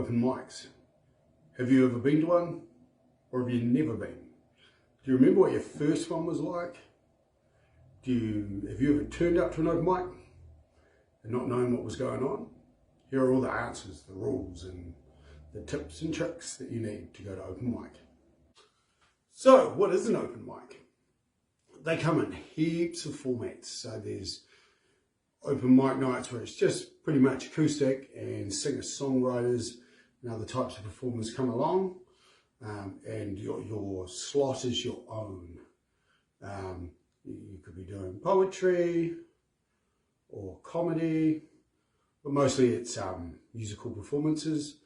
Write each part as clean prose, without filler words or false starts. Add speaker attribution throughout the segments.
Speaker 1: open mics. Have you ever been to one, or have you never been? Do you remember what your first one was like? Have you ever turned up to an open mic and not knowing what was going on? Here are all the answers, the rules and the tips and tricks that you need to go to open mic. So what is an open mic? They come in heaps of formats. So there's open mic nights where it's just pretty much acoustic and singer-songwriters and other types of performers come along, and your slot is your own. You could be doing poetry or comedy, but mostly it's musical performances,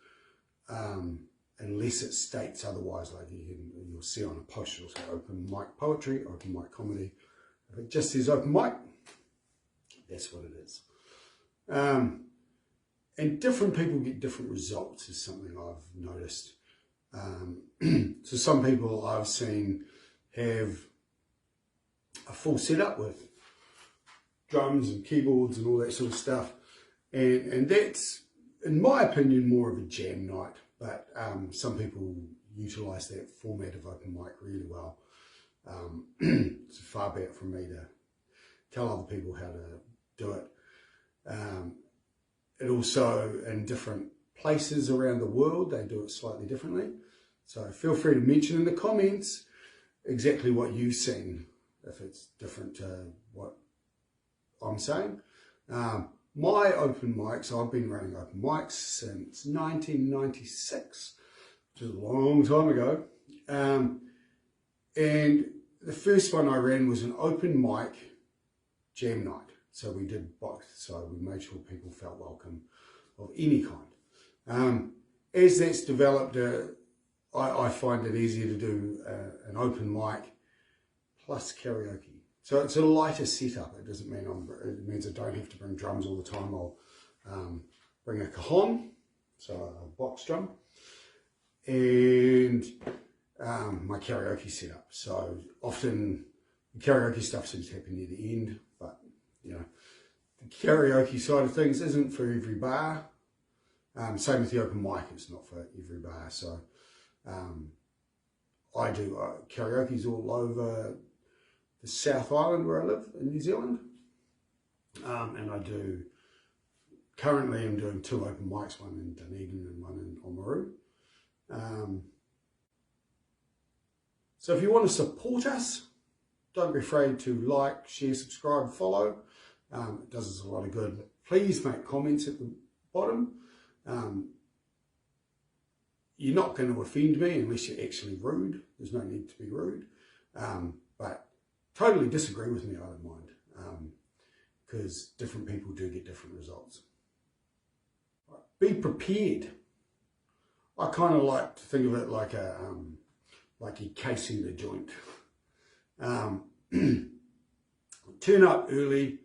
Speaker 1: unless it states otherwise, like you'll see on a poster, it'll say open mic poetry, open mic comedy. If it just says open mic, that's what it is. And different people get different results is something I've noticed. So some people I've seen have a full setup with drums and keyboards and all that sort of stuff. And that's, in my opinion, more of a jam night. But some people utilise that format of open mic really well. It's far be it from me to tell other people how to do it. It also, in different places around the world, they do it slightly differently. So feel free to mention in the comments exactly what you've seen, if it's different to what I'm saying. My open mics, I've been running open mics since 1996, which is a long time ago. And the first one I ran was an open mic jam night. So we did both. So we made sure people felt welcome of any kind. As that's developed, I find it easier to do an open mic plus karaoke. So it's a lighter setup. It doesn't mean it means I don't have to bring drums all the time. I'll bring a cajon, so a box drum, and my karaoke setup. So often the karaoke stuff seems to happen near the end, but you know, the karaoke side of things isn't for every bar. Same with the open mic, it's not for every bar. So I do karaoke's all over the South Island where I live in New Zealand, and currently I'm doing 2 open mics, one in Dunedin and one in Oamaru. So if you want to support us, don't be afraid to like, share, subscribe, follow. It does us a lot of good. Please make comments at the bottom. You're not going to offend me unless you're actually rude. There's no need to be rude. But totally disagree with me, I don't mind. Because different people do get different results. Be prepared. I kind of like to think of it like you're casing the joint. Turn up early,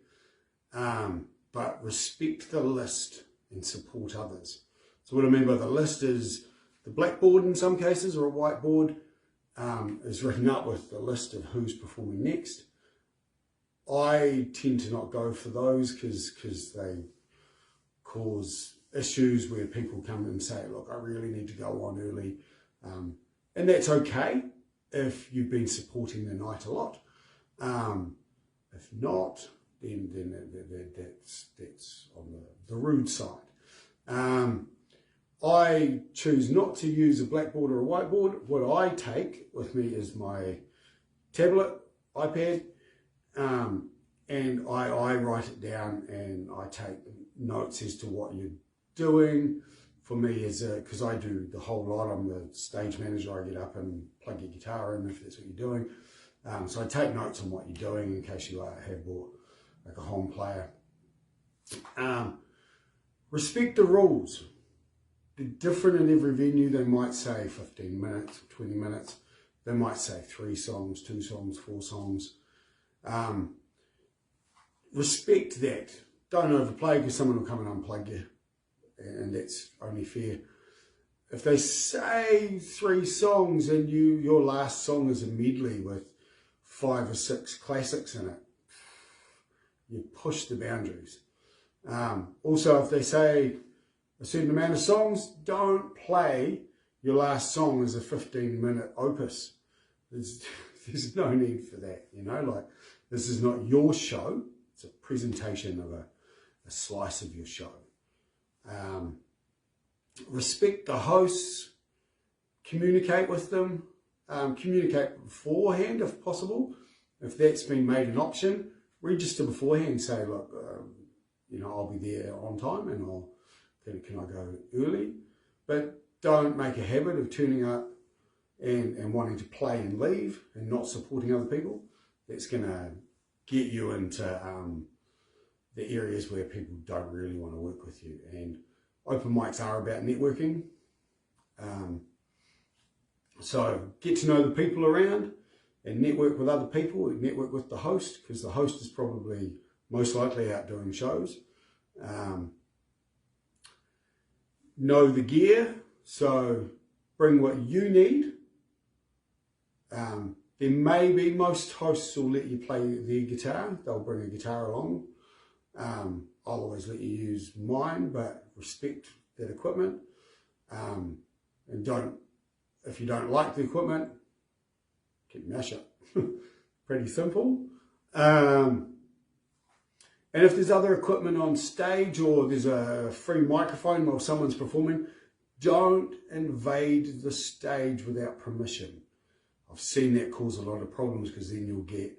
Speaker 1: but respect the list and support others. So what I mean by the list is the blackboard in some cases, or a whiteboard, is written up with the list of who's performing next. I tend to not go for those because they cause issues where people come and say, look, I really need to go on early. And that's okay if you've been supporting the night a lot. If not, then that's on the rude side. I choose not to use a blackboard or a whiteboard. What I take with me is my tablet, iPad, and I write it down and I take notes as to what you're doing. For me, because I do the whole lot, I'm the stage manager. I get up and plug your guitar in if that's what you're doing. So I take notes on what you're doing in case you have bought like a home player. Respect the rules. They're different in every venue. They might say 15 minutes, 20 minutes. They might say 3 songs, 2 songs, 4 songs. Respect that. Don't overplay, because someone will come and unplug you, and that's only fair. If they say 3 songs and your last song is a medley with 5 or 6 classics in it, you push the boundaries. Also, if they say a certain amount of songs, don't play your last song as a 15-minute opus. There's no need for that, you know, like this is not your show. It's a presentation of a slice of your show. Respect the hosts, communicate with them, communicate beforehand if possible. If that's been made an option, register beforehand, say, look, you know, I'll be there on time and can I go early? But don't make a habit of turning up and wanting to play and leave and not supporting other people. That's going to get you into the areas where people don't really want to work with you. And open mics are about networking. So get to know the people around and network with other people, network with the host, because the host is probably most likely out doing shows. Know the gear, so bring what you need. There may be, most hosts will let you play their guitar, they'll bring a guitar along. I'll always let you use mine, but respect that equipment. And if you don't like the equipment, keep your mouth shut. Pretty simple. And if there's other equipment on stage or there's a free microphone while someone's performing, don't invade the stage without permission. I've seen that cause a lot of problems, because then you'll get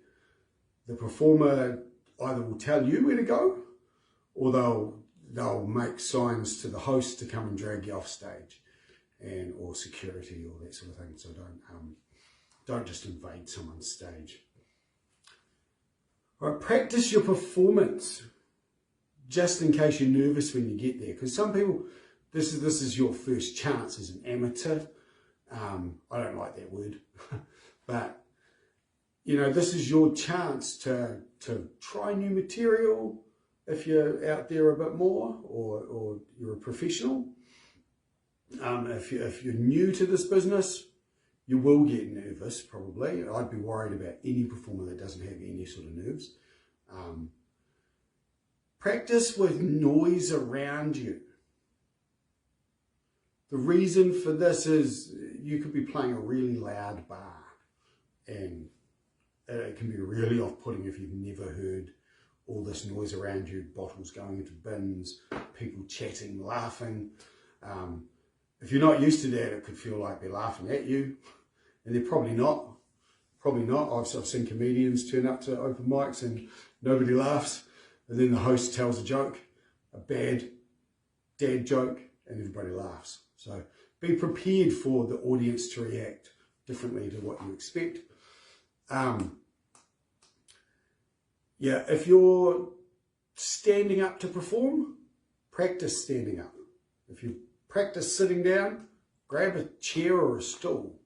Speaker 1: the performer either will tell you where to go, or they'll make signs to the host to come and drag you off stage, or security or that sort of thing. So don't just invade someone's stage. All right, practice your performance just in case you're nervous when you get there, because some people, this is your first chance as an amateur. I don't like that word, but you know, this is your chance to try new material if you're out there a bit more, or you're a professional. If you're new to this business, you will get nervous probably. I'd be worried about any performer that doesn't have any sort of nerves. Practice with noise around you. The reason for this is you could be playing a really loud bar, and it can be really off-putting if you've never heard all this noise around you, bottles going into bins, people chatting, laughing. If you're not used to that, it could feel like they're laughing at you, and they're probably not. Probably not. I've seen comedians turn up to open mics and nobody laughs, and then the host tells a joke, a bad dad joke, and everybody laughs. So be prepared for the audience to react differently to what you expect. Yeah, if you're standing up to perform, practice standing up. If you practice sitting down, grab a chair or a stool.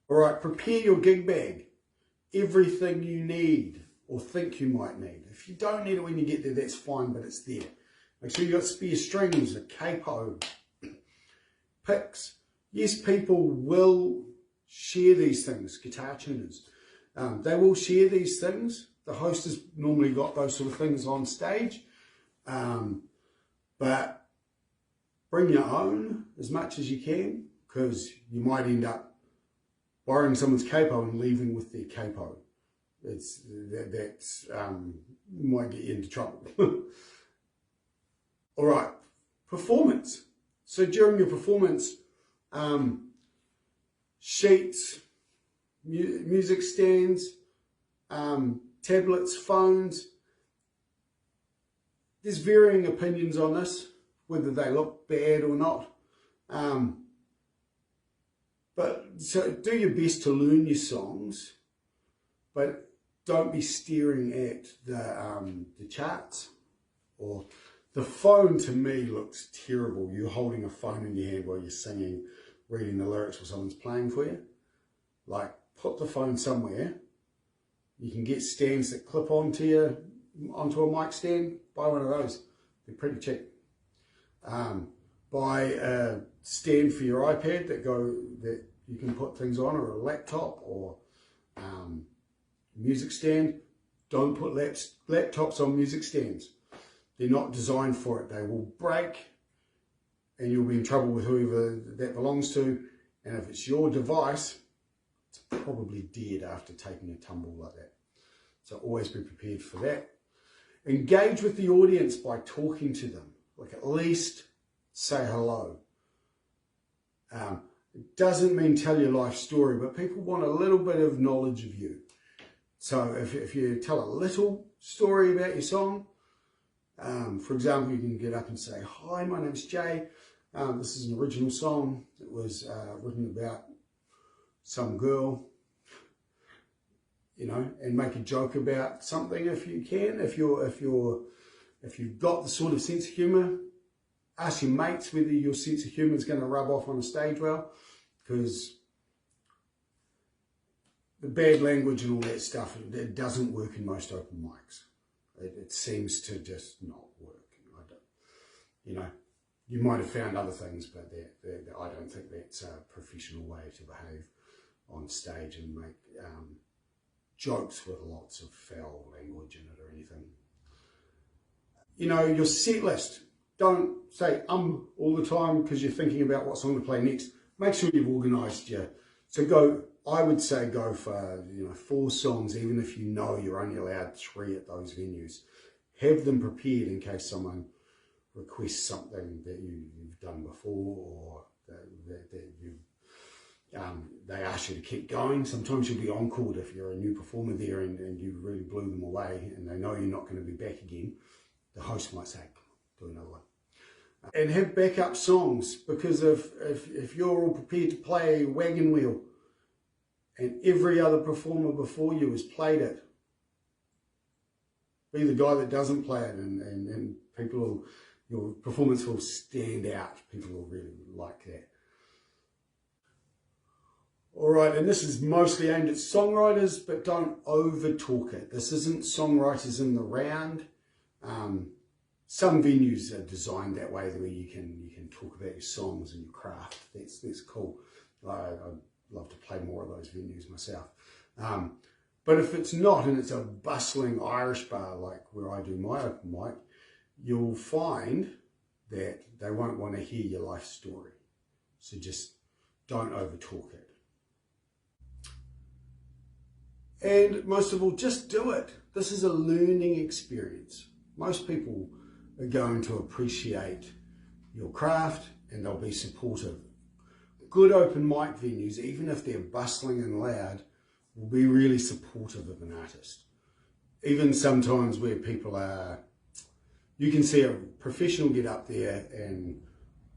Speaker 1: All right, prepare your gig bag. Everything you need or think you might need. If you don't need it when you get there, that's fine, but it's there. Make sure you've got spare strings, a capo, picks. Yes, people will share these things, guitar tuners. They will share these things. The host has normally got those sort of things on stage. But bring your own as much as you can, because you might end up borrowing someone's capo and leaving with their capo. Might get you into trouble. All right, performance. So during your performance, sheets, music stands, tablets, phones. There's varying opinions on this, whether they look bad or not. But so do your best to learn your songs, but don't be staring at the charts. Or the phone, to me, looks terrible. You're holding a phone in your hand while you're singing, reading the lyrics while someone's playing for you. Like, put the phone somewhere. You can get stands that clip onto a mic stand. Buy one of those. They're pretty cheap. Buy a stand for your iPad that you can put things on, or a laptop, or music stand. Don't put laptops on music stands. They're not designed for it. They will break. and you'll be in trouble with whoever that belongs to. And if it's your device, it's probably dead after taking a tumble like that. So always be prepared for that. Engage with the audience by talking to them. Like, at least say hello. It doesn't mean tell your life story, but people want a little bit of knowledge of you. So if you tell a little story about your song, for example, you can get up and say, "Hi, my name's Jay. This is an original song. It was written about some girl," you know, and make a joke about something if you can. If you've got the sort of sense of humour, ask your mates whether your sense of humour is going to rub off on a stage well, because the bad language and all that stuff, it doesn't work in most open mics. It seems to just not work. You know, you might have found other things, but I don't think that's a professional way to behave on stage and make jokes with lots of foul language in it or anything. You know, your set list. Don't say all the time because you're thinking about what song to play next. Make sure you've organised your... So I would say go for 4 songs, even if you know you're only allowed 3 at those venues. Have them prepared in case someone requests something that you've done before, or they ask you to keep going. Sometimes you'll be encored if you're a new performer there and you really blew them away and they know you're not going to be back again. The host might say, "Do another one." And have backup songs, because if you're all prepared to play Wagon Wheel and every other performer before you has played it, be the guy that doesn't play it, and your performance will stand out. People will really like that. All right, and this is mostly aimed at songwriters, but don't over talk it. This isn't songwriters in the round. Some venues are designed that way, where you can talk about your songs and your craft. That's cool. I'd love to play more of those venues myself. But if it's not, and it's a bustling Irish bar like where I do my open mic, you'll find that they won't want to hear your life story. So just don't over talk it. And most of all, just do it. This is a learning experience. Most people are going to appreciate your craft and they'll be supportive. Good open mic venues, even if they're bustling and loud, will be really supportive of an artist. Even sometimes where people are, you can see a professional get up there and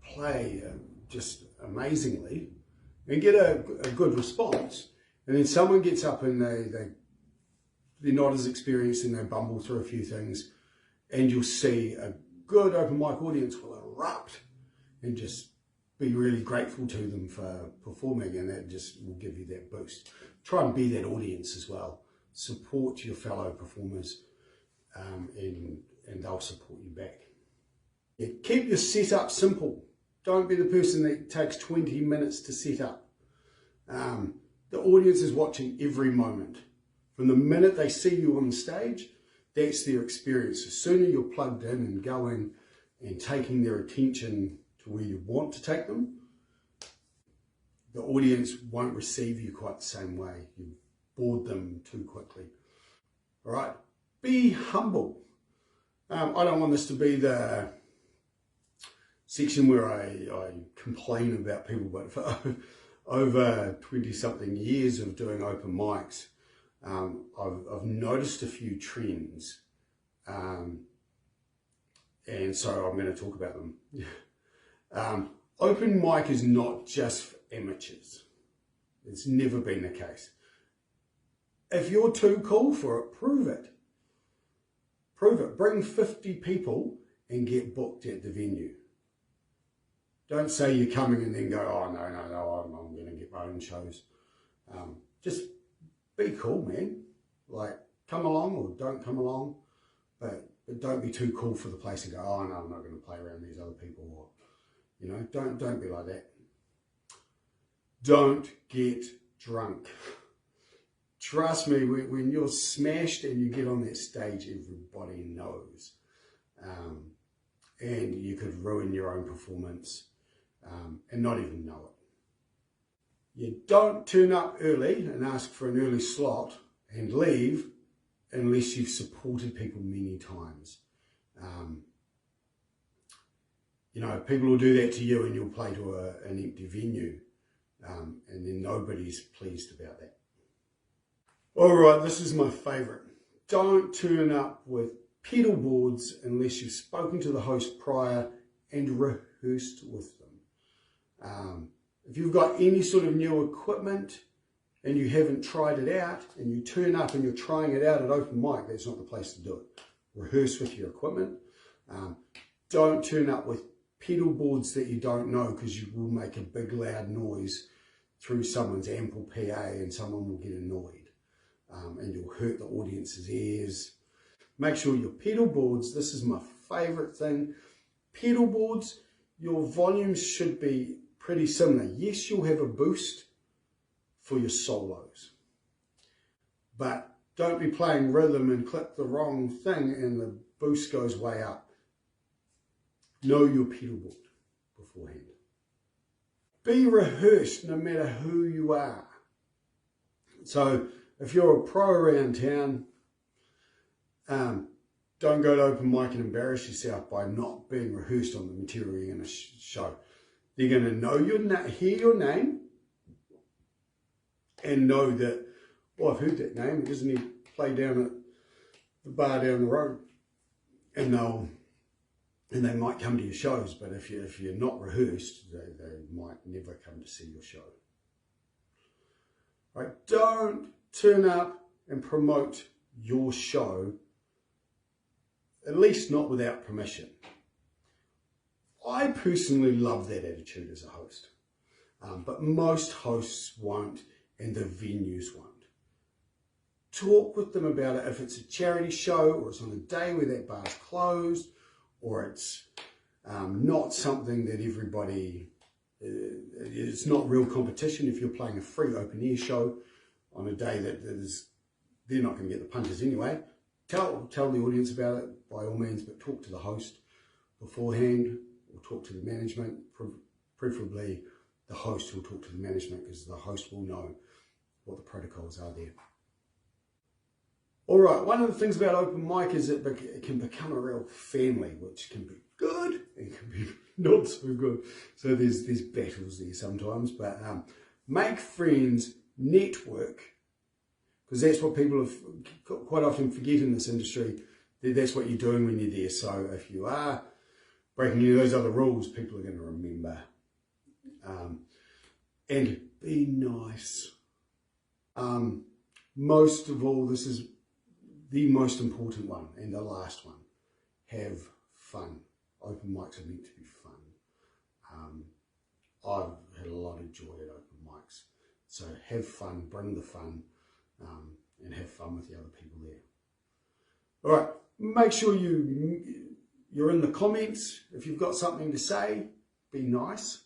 Speaker 1: play just amazingly and get a good response. And then someone gets up and they're not as experienced and they bumble through a few things, and you'll see a good open mic audience will erupt and just be really grateful to them for performing, and that just will give you that boost. Try and be that audience as well. Support your fellow performers and they'll support you back. Yeah, keep your setup simple. Don't be the person that takes 20 minutes to set up. The audience is watching every moment. From the minute they see you on the stage, that's their experience. The sooner you're plugged in and going and taking their attention to where you want to take them, the audience won't receive you quite the same way. You bored them too quickly. All right, be humble. I don't want this to be the section where I complain about people, but for over 20-something years of doing open mics, I've noticed a few trends, and so I'm going to talk about them. Open mic is not just for amateurs. It's never been the case. If you're too cool for it, prove it. Prove it. Bring 50 people and get booked at the venue. Don't say you're coming and then go, "Oh, no, I'm going to get my own shows." Just be cool, man. Like, come along or don't come along, but don't be too cool for the place and go, "Oh, no, I'm not going to play around these other people." Or, you know, don't be like that. Don't get drunk. Trust me, when you're smashed and you get on that stage, everybody knows. And you could ruin your own performance. and not even know it. You don't turn up early and ask for an early slot and leave unless you've supported people many times. You know, people will do that to you and you'll play to an empty venue, and then nobody's pleased about that. All right, this is my favourite. Don't turn up with pedal boards unless you've spoken to the host prior and rehearsed with them. If you've got any sort of new equipment and you haven't tried it out and you turn up and you're trying it out at open mic, that's not the place to do it. Rehearse with your equipment. Don't turn up with pedal boards that you don't know, because you will make a big loud noise through someone's ample PA and someone will get annoyed, and you'll hurt the audience's ears. Make sure your pedal boards, this is my favourite thing, pedal boards, your volumes should be pretty similar. Yes, you'll have a boost for your solos, but don't be playing rhythm and click the wrong thing and the boost goes way up. Know your pedal board beforehand. Be rehearsed no matter who you are. So if you're a pro around town, don't go to open mic and embarrass yourself by not being rehearsed on the material you're going to show. They're going to know hear your name and know that, oh, I've heard that name. Doesn't he play down at the bar down the road? And they might come to your shows, but if you're not rehearsed, they might never come to see your show. Right? Don't turn up and promote your show, at least not without permission. I personally love that attitude as a host, but most hosts won't, and the venues won't. Talk with them about it. If it's a charity show or it's on a day where that bar's closed, or it's not something that everybody, it's not real competition. If you're playing a free open air show on a day that they're not going to get the punters anyway, tell the audience about it by all means, but talk to the host beforehand or talk to the management. Preferably the host will talk to the management, because the host will know what the protocols are there. All right, one of the things about open mic is it can become a real family, which can be good and can be not so good. So there's battles there sometimes, but make friends, network, because that's what people have quite often forget in this industry. That's what you're doing when you're there. So if you are breaking any of those other rules, people are going to remember. And be nice. Most of all, this is the most important one and the last one. Have fun. Open mics are meant to be fun. I've had a lot of joy at open mics. So have fun, bring the fun, and have fun with the other people there. All right, make sure you're in the comments. If you've got something to say, be nice.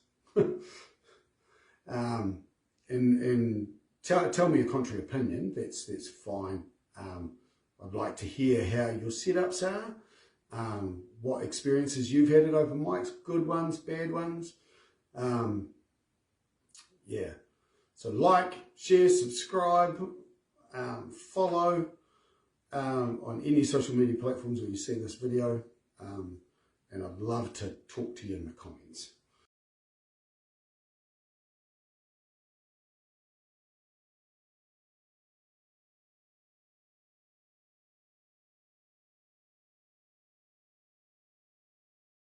Speaker 1: And tell me a contrary opinion. That's fine. I'd like to hear how your setups are, what experiences you've had at open mics, good ones, bad ones. Yeah. So like, share, subscribe, follow on any social media platforms where you see this video. And I'd love to talk to you in the comments.